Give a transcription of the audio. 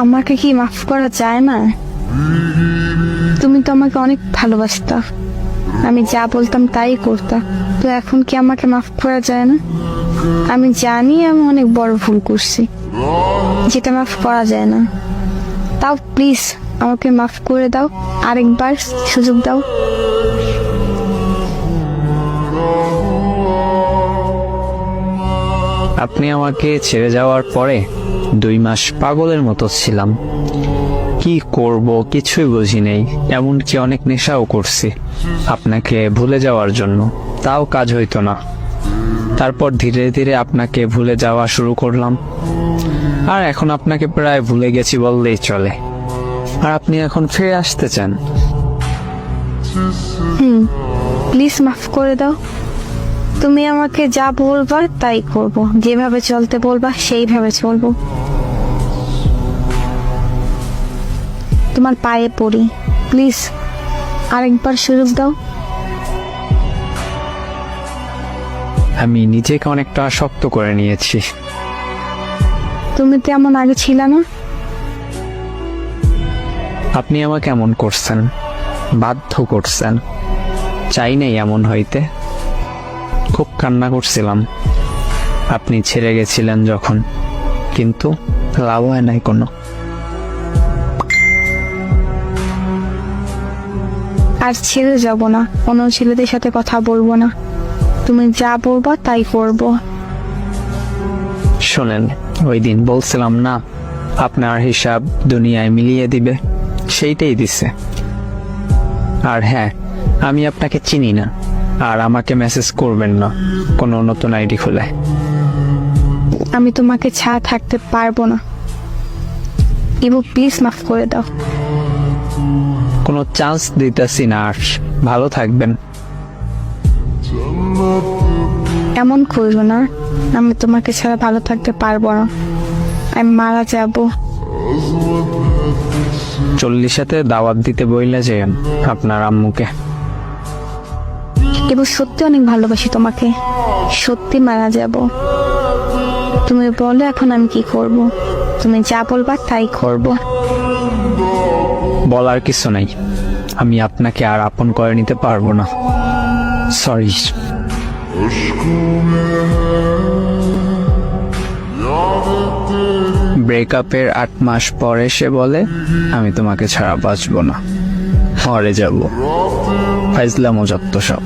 আমাকে কি মাফ করা যায় না? তুমি তো আমাকে অনেক ভালোবাসতা, আমি যা বলতাম তাই করতা, তো এখন কি আমাকে মাফ করা যায় না? আমি জানি আমি অনেক বড় ভুল করছি, যেটা মাফ করা যায় না। তাও প্লিজ আমাকে মাফ করে দাও, আরেকবার সুযোগ দাও। আপনি আমাকে ছেড়ে যাওয়ার পরে 2 মাস পাগলের মতো ছিলাম। কি করব কিছুই বুঝি নেই, এমনকি অনেক নেশাও করছি আপনাকে ভুলে যাওয়ার জন্য, তাও কাজ হইতো না। তারপর ধীরে ধীরে আপনাকে ভুলে যাওয়া শুরু করলাম, আর এখন আপনাকে প্রায় ভুলে গেছি বললেই চলে। আর আপনি এখন ফিরে আসতে চান? প্লিজ মাফ করে দাও। তুমি আমাকে যা বলবা তাই করব, যেভাবে চলতে বলবা সেইভাবে চলবো। তোমার পায়ে পড়ি, প্লিজ আরেকবার সুযোগ দাও। আমি নিজেকে অনেকটা শক্ত করে নিয়েছি। তুমি তো এমন আগে ছিল না। আপনি আমাকে এমন করছেন, বাধ্য করছেন, চাই নাই এমন হইতে। খুব কান্না করছিলাম আপনি ছেড়ে গেছিলেন যখন, কিন্তু লাভ হয় নাই কোনো। আর ছেড়ে যাব না, অন্য ছেলেদের সাথে কথা বলবো না, তুমি যা বলবা তাই করব। শোনেন, ওই দিন বলছিলাম না আপনার হিসাব দুনিয়ায় মিলিয়ে দিবে, সেইটাই দিছে। আর হ্যাঁ, আমি আপনাকে চিনি না, আর আমাকে মেসেজ করবেন না কোনো নতুন আইডি খুলে। আমি তোমাকে ছাড়া থাকতে পারবো না, ইবু প্লিজ মাফ করে দাও। কোনো চান্স দিতেছি না, আর ভালো থাকবেন। এমন করবো না, আমি তোমাকে ছাড়া ভালো থাকতে পারবো না, আমি মারা যাব। 40-এ দাওয়াত দিতে বইলে যেন আপনার আম্মুকে। এবং সত্যি অনেক ভালোবাসি তোমাকে, সত্যি মারা যাব। তুমি বলো এখন আমি কি করব? তুমি যা বলবা তাই করব। বলার কিছু নাই, আমি আপনাকে আর আপন করে নিতে পারবো না, সরি। ব্রেকআপের 8 মাস পরে সে বলে আমি তোমাকে ছাড়া বাঁচবো না, মরে যাব। ফাইজলামো যত সব।